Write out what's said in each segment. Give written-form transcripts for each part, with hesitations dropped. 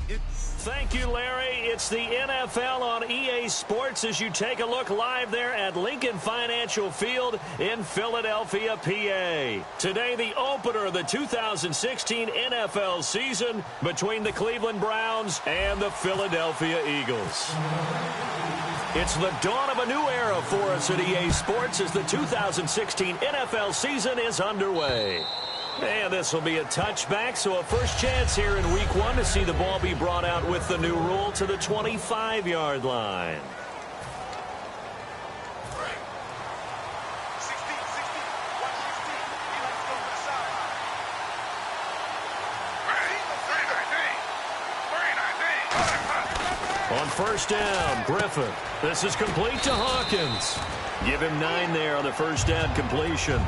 Thank you, Larry. It's the NFL on EA Sports as you take a look live there at Lincoln Financial Field in Philadelphia, PA. Today, the opener of the 2016 NFL season between the Cleveland Browns and the Philadelphia Eagles. It's the dawn of a new era for us at EA Sports as the 2016 NFL season is underway. And this will be a touchback, so a first chance here in Week 1 to see the ball be brought out with the new rule to the 25-yard line. On first down, Griffin. This is complete to Hawkins. Give him 9 there on the first down completion.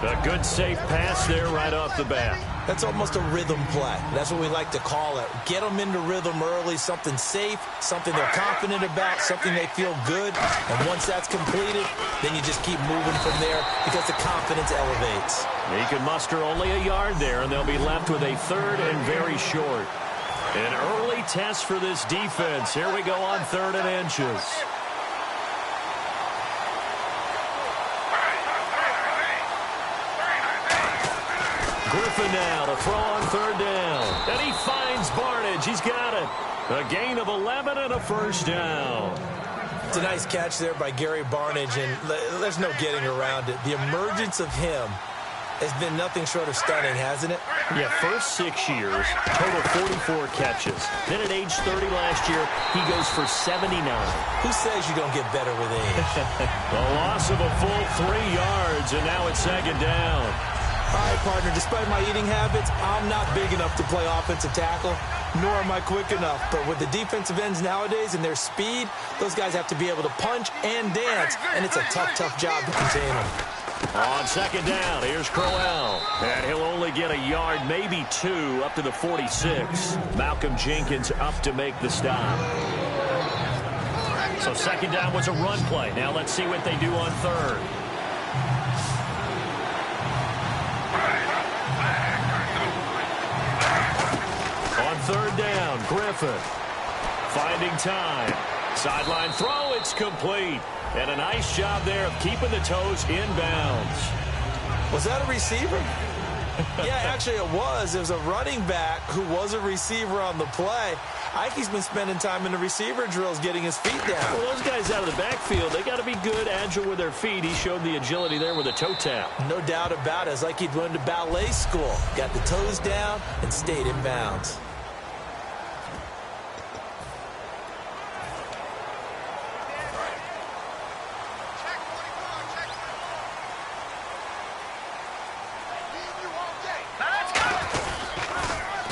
A good, safe pass there right off the bat. That's almost a rhythm play. That's what we like to call it. Get them into rhythm early, something safe, something they're confident about, something they feel good. And once that's completed, then you just keep moving from there because the confidence elevates. He can muster only a yard there, and they'll be left with a third and very short. An early test for this defense. Here we go on 3rd and inches. Griffin now to throw on 3rd down. And he finds Barnidge. He's got it. A gain of 11 and a first down. It's a nice catch there by Gary Barnidge, and there's no getting around it. The emergence of him has been nothing short of stunning, hasn't it? Yeah, first 6 years, total 44 catches. Then at age 30 last year, he goes for 79. Who says you don't get better with age? A loss of a full 3 yards, and now it's 2nd down. All right, partner, despite my eating habits, I'm not big enough to play offensive tackle, nor am I quick enough. But with the defensive ends nowadays and their speed, those guys have to be able to punch and dance, and it's a tough, tough job to contain them. On 2nd down, here's Crowell. And he'll only get a yard, maybe 2, up to the 46. Malcolm Jenkins up to make the stop. So 2nd down was a run play. Now let's see what they do on 3rd. On 3rd down, Griffin finding time. Sideline throw, it's complete. And a nice job there of keeping the toes in bounds. Was that a receiver? Yeah, actually it was. It was a running back who was a receiver on the play. I think he's been spending time in the receiver drills getting his feet down. Well, those guys out of the backfield, they got to be good, agile with their feet. He showed the agility there with a toe tap. No doubt about it. It's like he'd went to ballet school. Got the toes down and stayed in bounds.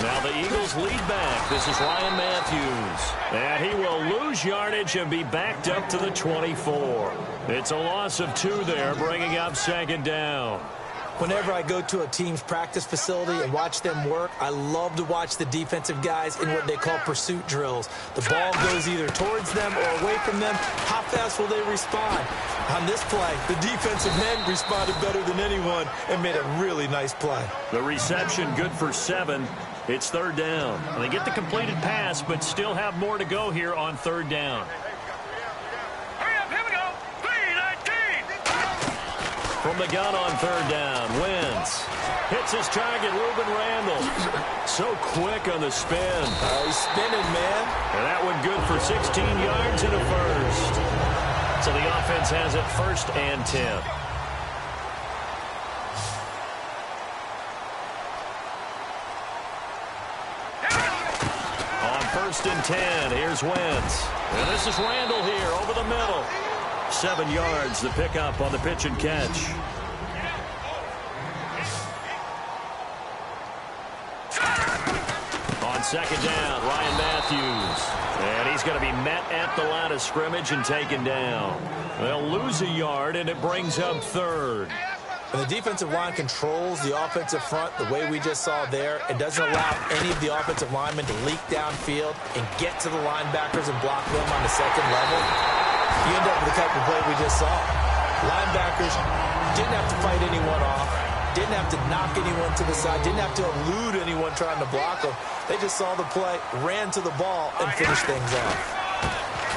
Now the Eagles lead back. This is Ryan Matthews. And he will lose yardage and be backed up to the 24. It's a loss of 2 there, bringing up 2nd down. Whenever I go to a team's practice facility and watch them work, I love to watch the defensive guys in what they call pursuit drills. The ball goes either towards them or away from them. How fast will they respond? On this play, the defensive men responded better than anyone and made a really nice play. The reception good for 7. It's 3rd down. They get the completed pass, but still have more to go here on 3rd down. Hurry up, here we go. 3-19. From the gun on 3rd down, Wentz hits his target, Ruben Randle. So quick on the spin. He's spinning, man. And that one good for 16 yards and a first. So the offense has it 1st and 10. On 1st and 10, here's Wentz. And this is Randle here over the middle. 7 yards, the pickup on the pitch and catch. On 2nd down, Ryan Matthews. And he's going to be met at the line of scrimmage and taken down. They'll lose a yard, and it brings up 3rd. When the defensive line controls the offensive front the way we just saw there, it doesn't allow any of the offensive linemen to leak downfield and get to the linebackers and block them on the 2nd level. You end up with the type of play we just saw. Linebackers didn't have to fight anyone off. Didn't have to knock anyone to the side. Didn't have to elude anyone trying to block them. They just saw the play, ran to the ball, and finished things off.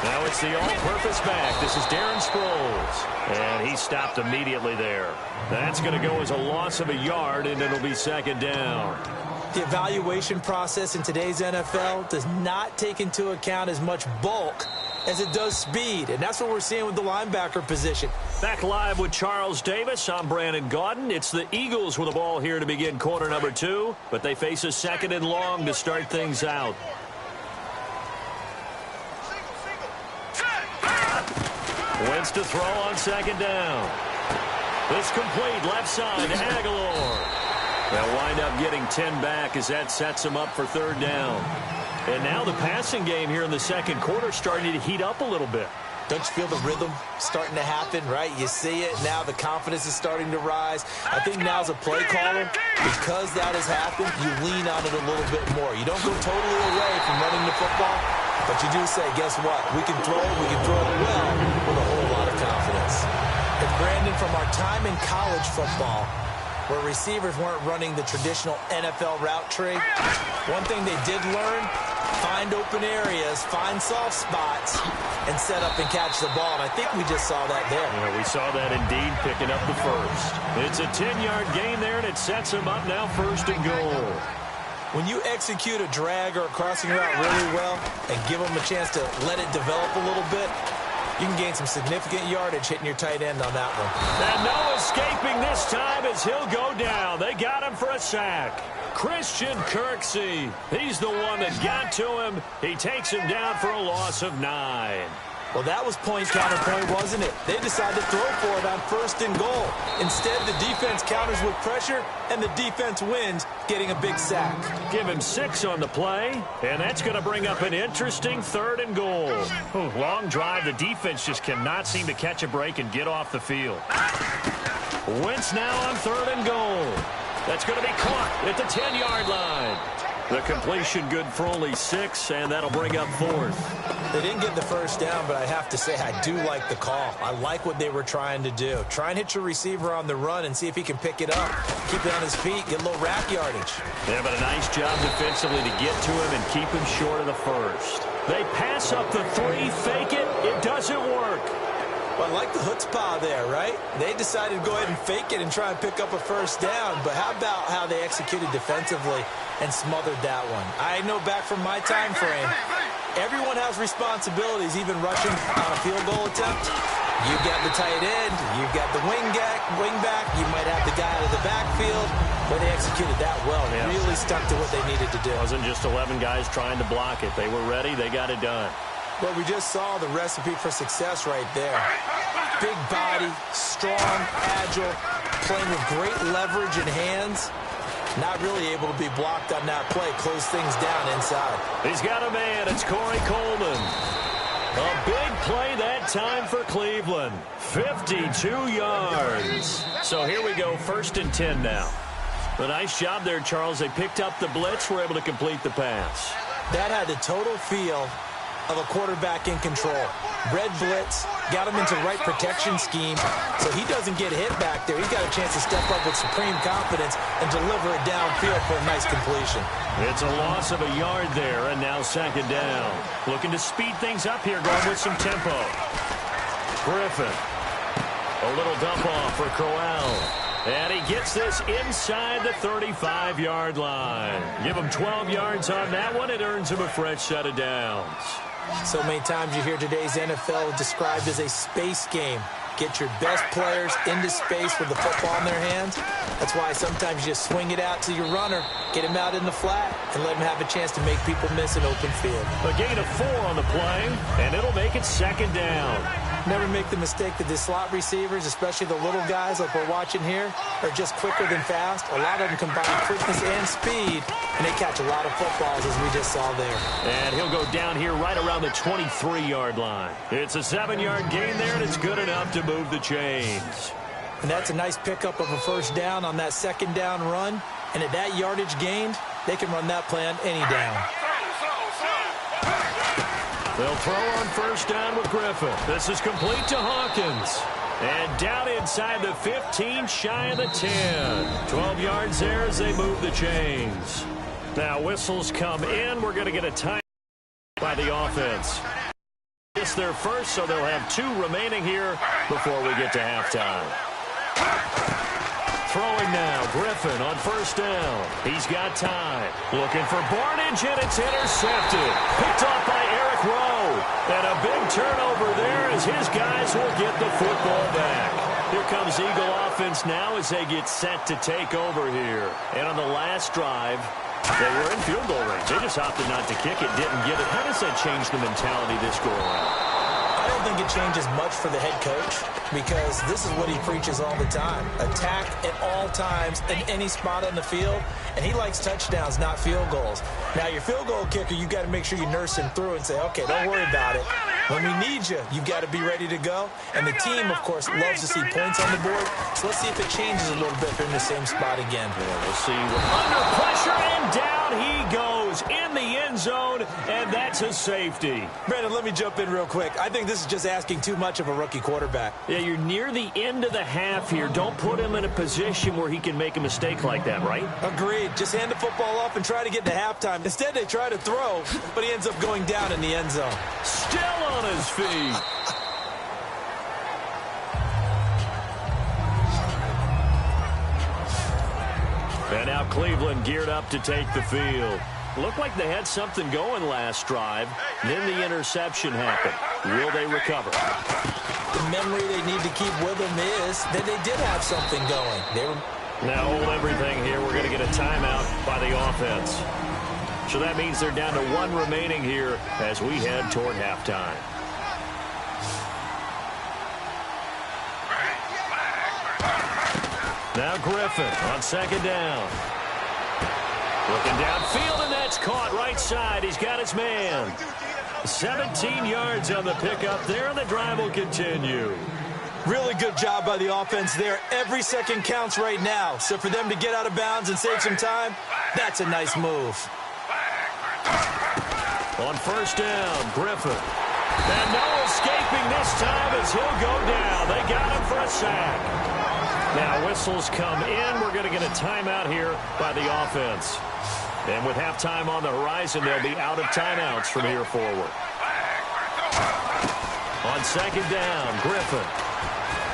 Now it's the all-purpose back. This is Darren Sproles. And he stopped immediately there. That's going to go as a loss of a yard, and it'll be second down. The evaluation process in today's NFL does not take into account as much bulk as it does speed, and that's what we're seeing with the linebacker position. Back live with Charles Davis. I'm Brandon Gaudin. It's the Eagles with the ball here to begin quarter number 2, but they face a second and long to start things out. Wentz to throw on second down. It's complete left side to Aguilar. They'll wind up getting 10 back as that sets them up for third down. And now the passing game here in the second quarter starting to heat up a little bit. Don't you feel the rhythm starting to happen, right? You see it. Now the confidence is starting to rise. I think now's a play caller. Because that has happened, you lean on it a little bit more. You don't go totally away from running the football, but you do say, guess what? We can throw it well with a whole lot of confidence. And Brandon, from our time in college football, where receivers weren't running the traditional NFL route tree, one thing they did learn, find open areas, find soft spots, and set up and catch the ball. And I think we just saw that there. Yeah, we saw that indeed, picking up the first. It's a 10-yard gain there, and it sets them up now first and goal. When you execute a drag or a crossing route really well and give them a chance to let it develop a little bit, you can gain some significant yardage hitting your tight end on that one. And no escaping this time as he'll go down. They got him for a sack. Christian Kirksey, he's the one that got to him. He takes him down for a loss of 9. Well, that was point counterpoint, wasn't it? They decided to throw for it on first and goal. Instead, the defense counters with pressure, and the defense wins, getting a big sack. Give him 6 on the play, and that's going to bring up an interesting third and goal. Long drive. The defense just cannot seem to catch a break and get off the field. Wentz now on third and goal. That's going to be caught at the 10-yard line. The completion good for only 6, and that'll bring up fourth. They didn't get the first down, but I have to say I do like the call. I like what they were trying to do. Try and hit your receiver on the run and see if he can pick it up. Keep it on his feet, get a little rack yardage. Yeah, but a nice job defensively to get to him and keep him short of the first. They pass up the 3, fake it. It doesn't work. Well, I like the chutzpah there, right? They decided to go ahead and fake it and try and pick up a first down, but how about how they executed defensively and smothered that one? I know back from my time frame, everyone has responsibilities, even rushing on a field goal attempt. You've got the tight end, you've got the wing back, you might have the guy out of the backfield, but they executed that well. They really stuck to what they needed to do. It wasn't just 11 guys trying to block it. They were ready, they got it done. Well, we just saw the recipe for success right there. Big body, strong, agile, playing with great leverage in hands. Not really able to be blocked on that play. Close things down inside. He's got a man. It's Corey Coleman. A big play that time for Cleveland. 52 yards. So here we go, first and 10 now. A nice job there, Charles. They picked up the blitz, were able to complete the pass. That had the total feel of a quarterback in control. Red blitz, got him into the right protection scheme, so he doesn't get hit back there. He's got a chance to step up with supreme confidence and deliver it downfield for a nice completion. It's a loss of a yard there, and now second down. Looking to speed things up here, going with some tempo. Griffin. A little dump off for Crowell. And he gets this inside the 35-yard line. Give him 12 yards on that one. It earns him a fresh set of downs. So many times you hear today's NFL described as a space game. Get your best players into space with the football in their hands. That's why sometimes you just swing it out to your runner, get him out in the flat, and let him have a chance to make people miss an open field. A gain of 4 on the play, and it'll make it second down. Never make the mistake that the slot receivers, especially the little guys like we're watching here, are just quicker than fast. A lot of them combine quickness and speed, and they catch a lot of footballs, as we just saw there. And he'll go down here right around the 23-yard line. It's a 7-yard gain there, and it's good enough to move the chains. And that's a nice pickup of a first down on that second down run. And at that yardage gained, they can run that play on any down. They'll throw on first down with Griffin. This is complete to Hawkins. And down inside the 15, shy of the 10. 12 yards there as they move the chains. Now whistles come in. We're going to get a time by the offense. It's their first, so they'll have 2 remaining here before we get to halftime. Throwing now, Griffin on first down. He's got time. Looking for Barnage, and it's intercepted. Picked off by Eric Rowe. And a big turnover there as his guys will get the football back. Here comes Eagle offense now as they get set to take over here. And on the last drive, they were in field goal range. They just opted not to kick it, didn't get it. How does that change the mentality this go around? I don't think it changes much for the head coach because this is what he preaches all the time. Attack at all times in any spot on the field, and he likes touchdowns, not field goals. Now, your field goal kicker, you've got to make sure you nurse him through and say, okay, don't worry about it. When we need you, you've got to be ready to go. And the team, of course, loves to see points on the board. So let's see if it changes a little bit if they're in the same spot again. Yeah, we'll see. Under pressure, and down he goes in the end zone, and that's a safety. Brandon, let me jump in real quick. I think this is just asking too much of a rookie quarterback. Yeah, you're near the end of the half here. Don't put him in a position where he can make a mistake like that, right? Agreed. Just hand the football off and try to get to halftime. Instead, they try to throw, but he ends up going down in the end zone. Still on his feet. And now Cleveland geared up to take the field. Looked like they had something going last drive. Then the interception happened. Will they recover? The memory they need to keep with them is that they did have something going. Now hold everything here. We're going to get a timeout by the offense. So that means they're down to 1 remaining here as we head toward halftime. Now Griffin on second down. Looking downfield, and that's caught right side. He's got his man. 17 yards on the pickup there, and the drive will continue. Really good job by the offense there. Every second counts right now. So for them to get out of bounds and save some time, that's a nice move. On first down, Griffin. And no escaping this time as he'll go down. They got him for a sack. Now whistles come in. We're going to get a timeout here by the offense. And with halftime on the horizon, they'll be out of timeouts from here forward. On second down, Griffin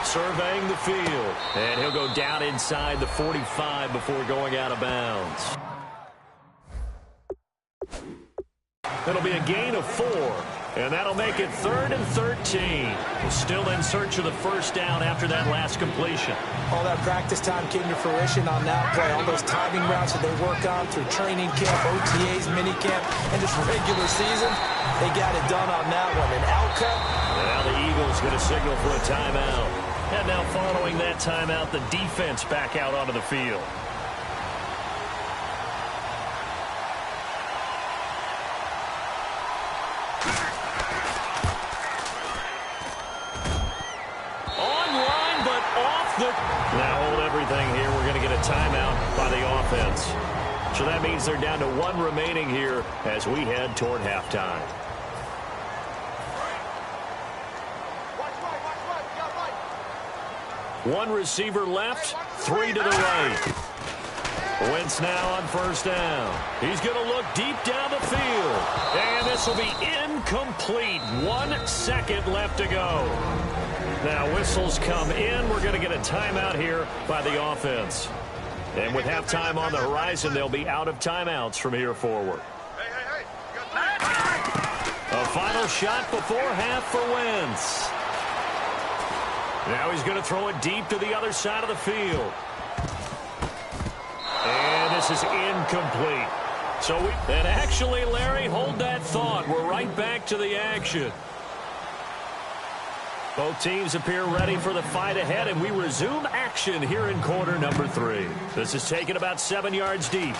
surveying the field. And he'll go down inside the 45 before going out of bounds. It'll be a gain of 4. And that'll make it 3rd and 13. Still in search of the first down after that last completion. All that practice time came to fruition on that play. All those timing routes that they work on through training camp, OTAs, minicamp, and just regular season, they got it done on that one. An out cut. Now the Eagles going to signal for a timeout. And now following that timeout, the defense back out onto the field. Now hold everything here. We're going to get a timeout by the offense. So that means they're down to 1 remaining here as we head toward halftime. One receiver left, 3 to the right. Wentz now on first down. He's going to look deep down the field. And this will be incomplete. 1 second left to go. Now whistles come in. We're going to get a timeout here by the offense. And with halftime on the horizon, they'll be out of timeouts from here forward. A final shot before half for Wentz. Now he's going to throw it deep to the other side of the field. And this is incomplete. And actually, Larry, hold that thought. We're right back to the action. Both teams appear ready for the fight ahead, and we resume action here in quarter number 3. This is taken about 7 yards deep.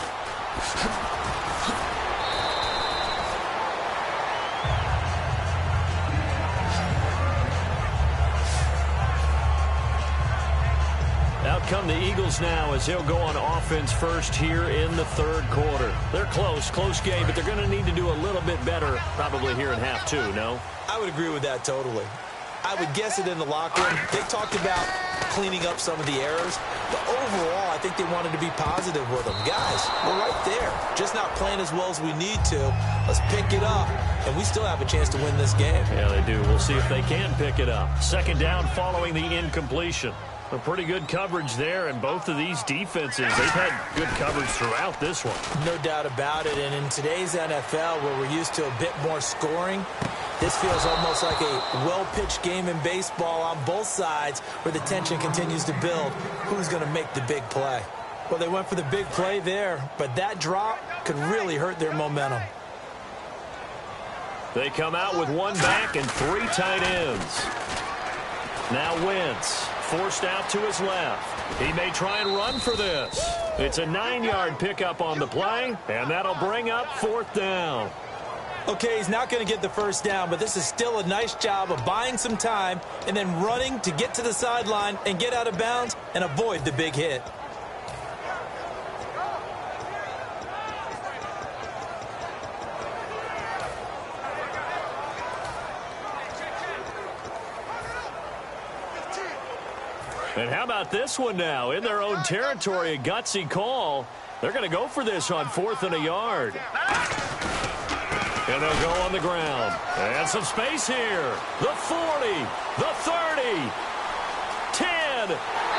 Now come the Eagles now as they'll go on offense first here in the third quarter. They're close game, but they're going to need to do a little bit better probably here in half two, no? I would agree with that totally. I would guess it in the locker room. They talked about cleaning up some of the errors, but overall, I think they wanted to be positive with them. Guys, we're right there, just not playing as well as we need to. Let's pick it up, and we still have a chance to win this game. Yeah, they do. We'll see if they can pick it up. Second down following the incompletion. A pretty good coverage there, and both of these defenses, they've had good coverage throughout this one. No doubt about it, and in today's NFL, where we're used to a bit more scoring, this feels almost like a well-pitched game in baseball on both sides where the tension continues to build. Who's going to make the big play? Well, they went for the big play there, but that drop could really hurt their momentum. They come out with one back and three tight ends. Now Wentz forced out to his left. He may try and run for this. It's a 9-yard pickup on the play, and that'll bring up fourth down. Okay, he's not going to get the first down, but this is still a nice job of buying some time and then running to get to the sideline and get out of bounds and avoid the big hit. And how about this one now? In their own territory, a gutsy call. They're going to go for this on 4th and a yard. And they'll go on the ground. And some space here. The 40, the 30, 10,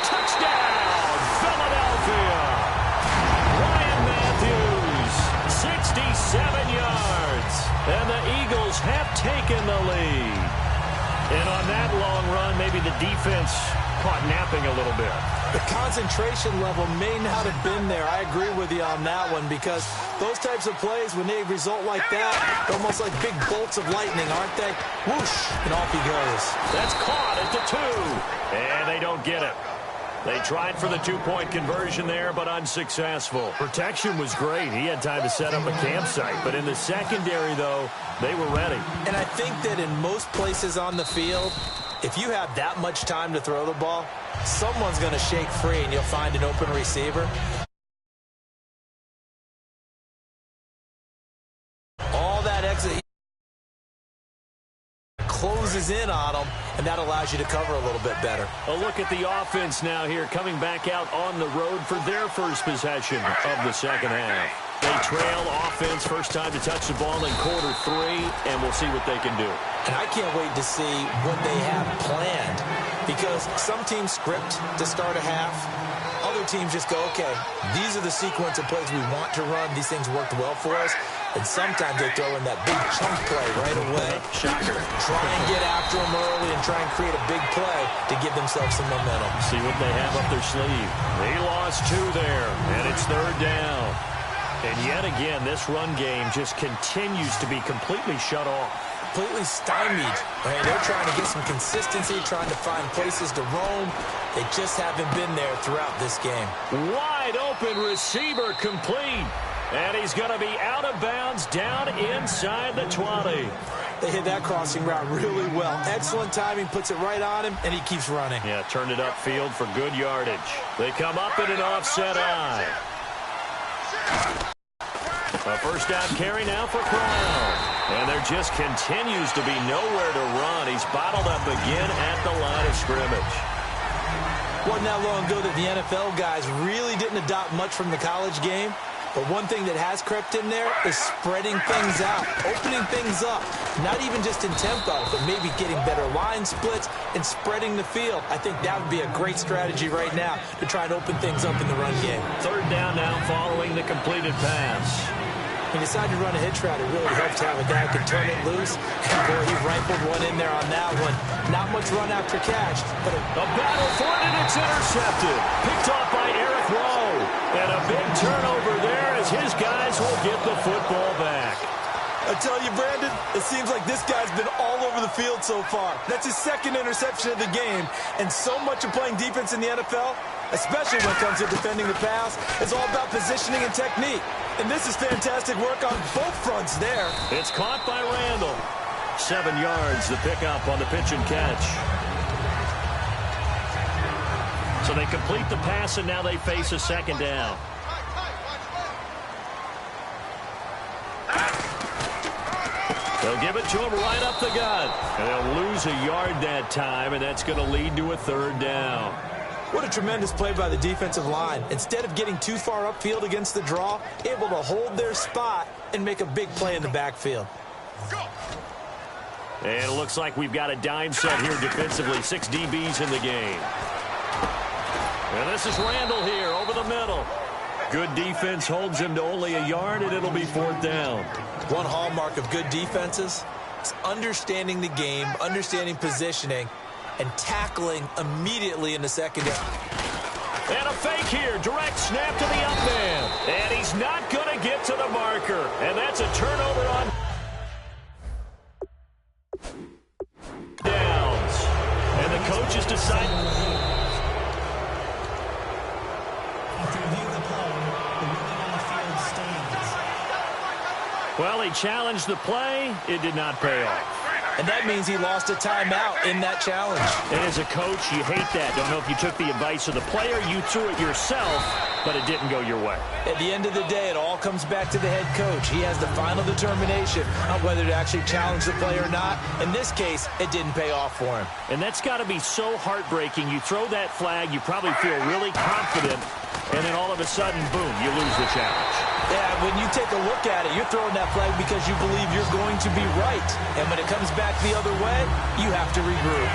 touchdown, Philadelphia. Ryan Matthews, 67 yards. And the Eagles have taken the lead. And on that long run, maybe the defense caught napping a little bit. The concentration level may not have been there. I agree with you on that one because those types of plays, when they result like that, they're almost like big bolts of lightning, aren't they? Whoosh, and off he goes. That's caught at the 2, and they don't get it. They tried for the 2-point conversion there, but unsuccessful. Protection was great. He had time to set up a campsite, but in the secondary, though, they were ready. And I think that in most places on the field, if you have that much time to throw the ball, someone's going to shake free and you'll find an open receiver. All that exit closes in on them, and that allows you to cover a little bit better. A look at the offense now here, coming back out on the road for their first possession of the second half. They trail offense, first time to touch the ball in quarter 3, and we'll see what they can do. And I can't wait to see what they have planned, because some teams script to start a half. Other teams just go, okay, these are the sequence of plays we want to run. These things worked well for us. And sometimes they throw in that big chunk play right away. Shocker. Try and get after them early and try and create a big play to give themselves some momentum. See what they have up their sleeve. They lost 2 there, and it's third down. And yet again, this run game just continues to be completely shut off. Completely stymied. Right? They're trying to get some consistency, trying to find places to roam. They just haven't been there throughout this game. Wide open receiver complete. And he's going to be out of bounds down inside the 20. They hit that crossing route really well. Excellent timing, puts it right on him, and he keeps running. Yeah, turned it upfield for good yardage. They come up in an offset eye. A first down carry now for Crown. And there just continues to be nowhere to run. He's bottled up again at the line of scrimmage. Wasn't that long ago that the NFL guys really didn't adopt much from the college game. But one thing that has crept in there is spreading things out, opening things up. Not even just in tempo, but maybe getting better line splits and spreading the field. I think that would be a great strategy right now to try and open things up in the run game. Third down now following the completed pass. He decided to run a hitch route. It really helps to have a guy who can turn it loose. And boy, he rifled one in there on that one. Not much run after catch, but a battle for it, and it's intercepted. Picked off by Eric Rowe. And a big turnover there as his guys will get the football back. I tell you, Brandon, it seems like this guy's been all over the field so far. That's his second interception of the game. And so much of playing defense in the NFL, especially when it comes to defending the pass, is all about positioning and technique. And this is fantastic work on both fronts there. It's caught by Randall. 7 yards, the pickup on the pitch and catch. So they complete the pass, and now they face a second down. They'll give it to him right up the gut. And they'll lose a yard that time, and that's going to lead to a third down. What a tremendous play by the defensive line. Instead of getting too far upfield against the draw, able to hold their spot and make a big play in the backfield. And it looks like we've got a dime set here defensively. 6 DBs in the game. And this is Randall here over the middle. Good defense holds him to only a yard, and it'll be fourth down. One hallmark of good defenses is understanding the game, understanding positioning, and tackling immediately in the secondary. And a fake here. Direct snap to the up man. And he's not going to get to the marker. And that's a turnover on downs. And the coaches decide. Well, he challenged the play. It did not pay off. And that means he lost a timeout in that challenge. And as a coach, you hate that. Don't know if you took the advice of the player. You threw it yourself, but it didn't go your way. At the end of the day, it all comes back to the head coach. He has the final determination on whether to actually challenge the play or not. In this case, it didn't pay off for him. And that's got to be so heartbreaking. You throw that flag, you probably feel really confident, and then all of a sudden, boom, you lose the challenge. Yeah, when you take a look at it, you're throwing that flag because you believe you're going to be right. And when it comes back the other way, you have to regroup.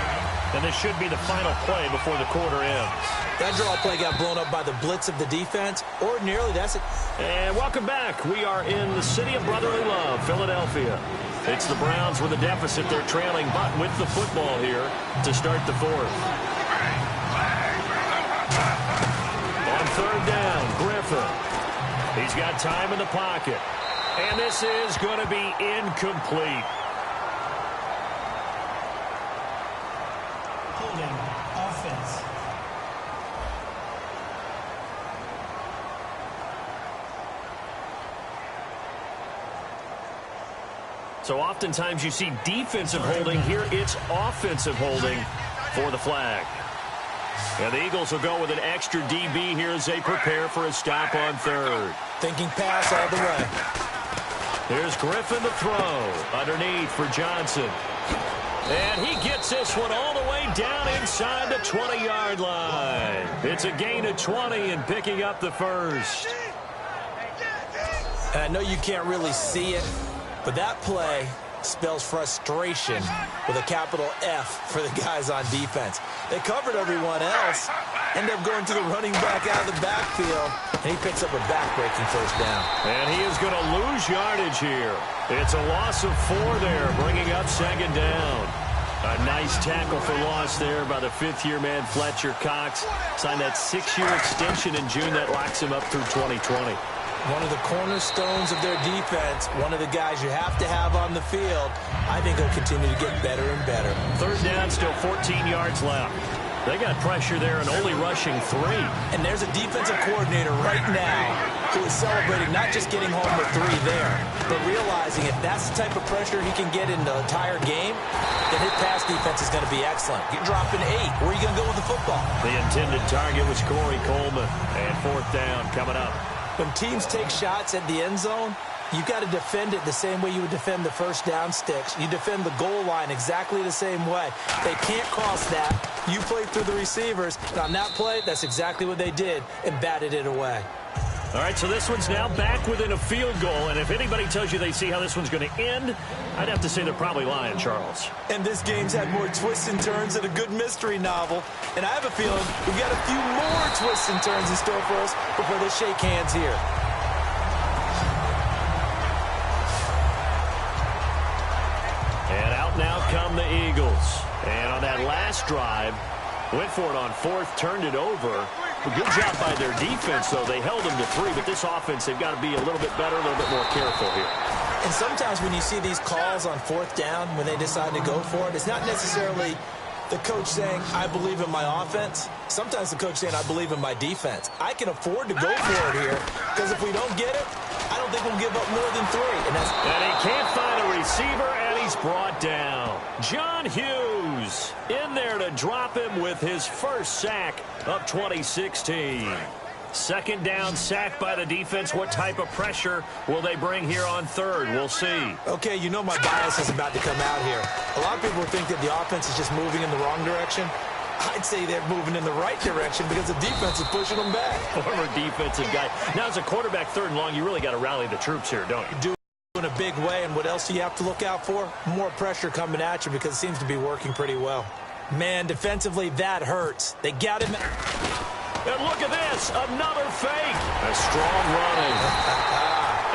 And this should be the final play before the quarter ends. That draw play got blown up by the blitz of the defense. Ordinarily, that's it. And welcome back. We are in the city of brotherly love, Philadelphia. It's the Browns with a deficit. They're trailing, but with the football here to start the fourth. On third down, Griffin. He's got time in the pocket. And this is going to be incomplete. Holding offense. So oftentimes you see defensive holding. Here it's offensive holding for the flag. And the Eagles will go with an extra DB here as they prepare for a stop on third. Thinking pass all the way. Here's Griffin to throw. Underneath for Johnson. And he gets this one all the way down inside the 20-yard line. It's a gain of 20 and picking up the first. And I know you can't really see it, but that play spells frustration with a capital F for the guys on defense. They covered everyone else, end up going to the running back out of the backfield, and he picks up a back-breaking first down. And he is going to lose yardage here. It's a loss of 4 there, bringing up second down. A nice tackle for loss there by the fifth-year man, Fletcher Cox. Signed that 6-year extension in June that locks him up through 2020. One of the cornerstones of their defense, one of the guys you have to have on the field. I think he'll continue to get better and better. Third down, still 14 yards left. They got pressure there and only rushing 3. And there's a defensive coordinator right now who is celebrating not just getting home with 3 there, but realizing if that's the type of pressure he can get in the entire game, then his pass defense is going to be excellent. You're dropping 8. Where are you going to go with the football? The intended target was Corey Coleman. And fourth down coming up. When teams take shots at the end zone, you've got to defend it the same way you would defend the first down sticks. You defend the goal line exactly the same way. They can't cross that. You play through the receivers. And on that play, that's exactly what they did and batted it away. All right, so this one's now back within a field goal. And if anybody tells you they see how this one's going to end, I'd have to say they're probably lying, Charles. And this game's had more twists and turns than a good mystery novel. And I have a feeling we've got a few more twists and turns in store for us before they shake hands here. And out now come the Eagles. And on that last drive, went for it on fourth, turned it over. A good job by their defense, though. They held them to 3, but this offense, they've got to be a little bit better, a little bit more careful here. And sometimes when you see these calls on fourth down, when they decide to go for it, it's not necessarily the coach saying, I believe in my offense. Sometimes the coach saying, I believe in my defense. I can afford to go for it here, because if we don't get it, I don't think we'll give up more than 3. And he can't find a receiver, and he he's brought down. John Hughes in there to drop him with his first sack of 2016. Second down, sack by the defense. What type of pressure will they bring here on third? We'll see. Okay, you know my bias is about to come out here. A lot of people think that the offense is just moving in the wrong direction. I'd say they're moving in the right direction because the defense is pushing them back. Former defensive guy. Now, as a quarterback, third and long, you really got to rally the troops here, don't you? In a big way, and what else do you have to look out for? More pressure coming at you because it seems to be working pretty well. Man, defensively, that hurts. They got him. And look at this, another fake. A strong running.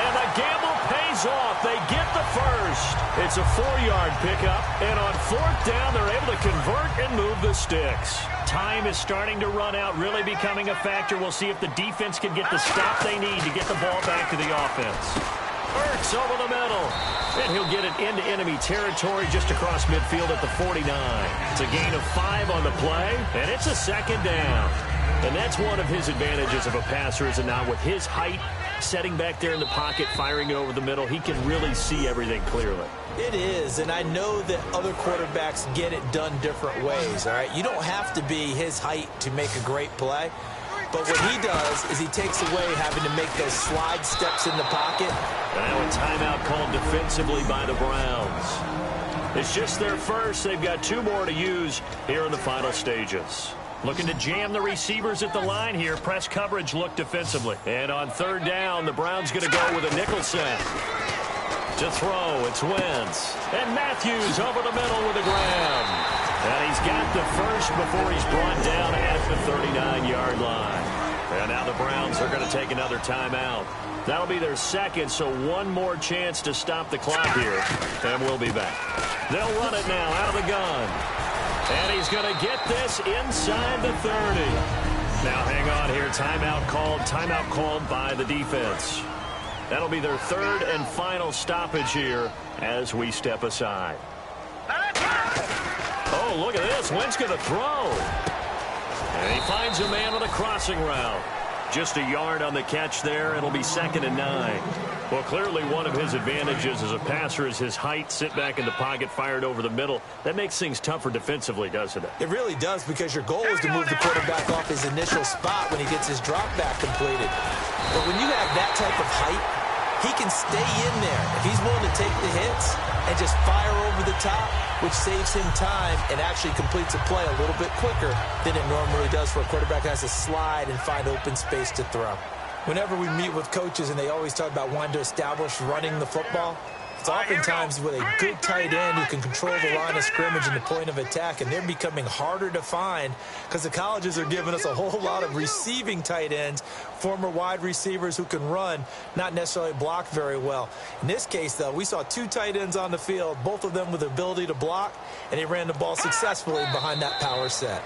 And the gamble pays off. They get the first. It's a 4-yard pickup, and on fourth down, they're able to convert and move the sticks. Time is starting to run out, really becoming a factor. We'll see if the defense can get the stop they need to get the ball back to the offense. Ertz over the middle, and he'll get it into enemy territory just across midfield at the 49. It's a gain of 5 on the play, and it's a second down. And that's one of his advantages of a passer, is it not? With his height, setting back there in the pocket, firing it over the middle, he can really see everything clearly. It is, and I know that other quarterbacks get it done different ways, all right? You don't have to be his height to make a great play. But what he does is he takes away having to make those slide steps in the pocket. Now a timeout called defensively by the Browns. It's just their first. They've got 2 more to use here in the final stages. Looking to jam the receivers at the line here. Press coverage look defensively. And on third down, the Browns going to go with a nickel set. To throw, it's Wentz. And Matthews over the middle with a grab. And he's got the first before he's brought down at the 39-yard line. And now the Browns are going to take another timeout. That'll be their second, so one more chance to stop the clock here. And we'll be back. They'll run it now out of the gun. And he's going to get this inside the 30. Now hang on here. Timeout called by the defense. That'll be their third and final stoppage here as we step aside. Oh, look at this. Wentz going to throw. And he finds a man with a crossing route. Just a yard on the catch there. It'll be 2nd and 9. Well, clearly one of his advantages as a passer is his height. Sit back in the pocket, fired over the middle. That makes things tougher defensively, doesn't it? It really does, because your goal is to move the quarterback off his initial spot when he gets his drop back completed. But when you have that type of height, he can stay in there if he's willing to take the hits and just fire over the top, which saves him time and actually completes a play a little bit quicker than it normally does for a quarterback who has to slide and find open space to throw. Whenever we meet with coaches and they always talk about wanting to establish running the football, it's oftentimes with a good tight end who can control the line of scrimmage and the point of attack, and they're becoming harder to find because the colleges are giving us a whole lot of receiving tight ends, former wide receivers who can run, not necessarily block very well. In this case, though, we saw 2 tight ends on the field, both of them with the ability to block, and they ran the ball successfully behind that power set.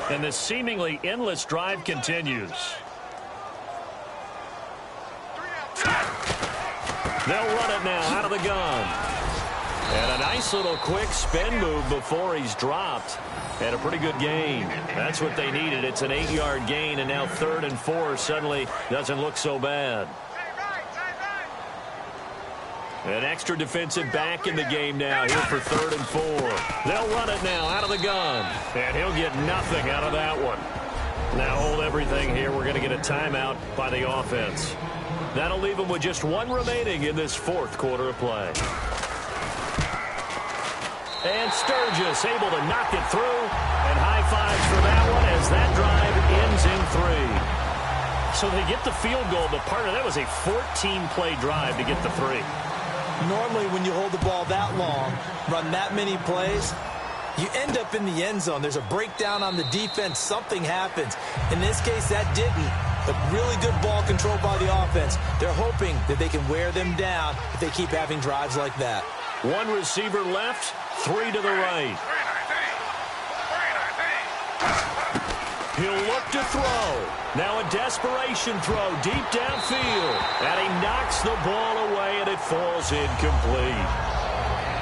And this seemingly endless drive continues. They'll run it now out of the gun. And a nice little quick spin move before he's dropped. And a pretty good gain. That's what they needed. It's an 8-yard gain, and now 3rd and 4 suddenly doesn't look so bad. An extra defensive back in the game now here for 3rd and 4. They'll run it now out of the gun. And he'll get nothing out of that one. Now hold everything here. We're going to get a timeout by the offense. That'll leave them with just 1 remaining in this 4th quarter of play. And Sturgis able to knock it through. And high fives for that one as that drive ends in 3. So they get the field goal, but part of that was a 14-play drive to get the 3. Normally, when you hold the ball that long, run that many plays, you end up in the end zone. There's a breakdown on the defense. Something happens. In this case, that didn't. But really good ball control by the offense. They're hoping that they can wear them down if they keep having drives like that. 1 receiver left, 3 to the right. He'll look to throw. Now a desperation throw deep downfield. And he knocks the ball away, and it falls incomplete.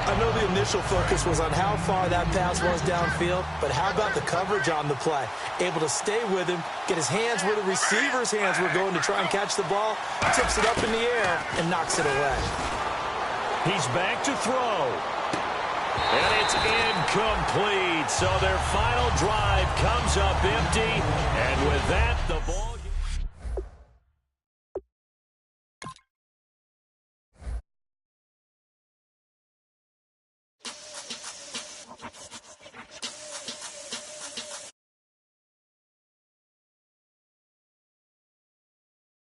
I know the initial focus was on how far that pass was downfield, but how about the coverage on the play? Able to stay with him, get his hands where the receiver's hands were going to try and catch the ball, tips it up in the air, and knocks it away. He's back to throw. And it's incomplete. So their final drive comes up empty. And with that, the ball...